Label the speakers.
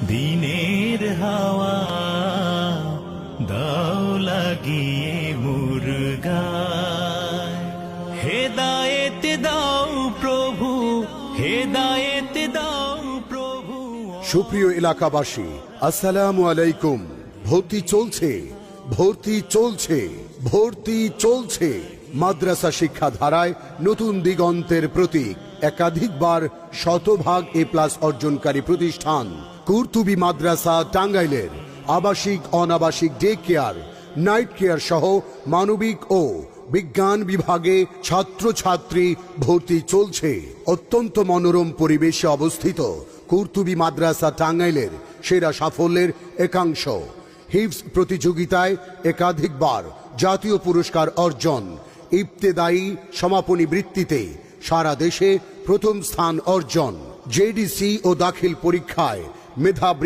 Speaker 1: দিনের হাওয়া দাও লাগিয়ে মুরগায়। হেদায়েত দাও প্রভু, হেদায়েত দাও প্রভু।
Speaker 2: সুপ্রিয় এলাকাবাসী, আসসালামু আলাইকুম। ভর্তি চলছে, ভর্তি চলছে, ভর্তি চলছে। মাদ্রাসা শিক্ষা ধারায় নতুন দিগন্তের প্রতীক, একাধিকবার শতভাগ A+ অর্জনকারী প্রতিষ্ঠান কুর্তুবী মাদ্রাসা টাঙ্গাইলের আবাসিক অনাবাসিক ডে কেয়ার, নাইট কেয়ার সহ মানবিক ও বিজ্ঞান বিভাগে ছাত্রছাত্রী ভর্তি চলছে। অত্যন্ত মনোরম পরিবেশে অবস্থিত কুর্তুবী মাদ্রাসা টাঙ্গাইলের সেরা সাফল্যের একাংশ। হিফজ প্রতিযোগিতায় একাধিকবার জাতীয় পুরস্কার অর্জন, ইবতেদায়ী সমাপনী বৃত্তিতে সারা দেশে প্রথম স্থান অর্জন, জেডিসি ও দাখিল পরীক্ষায় মেধা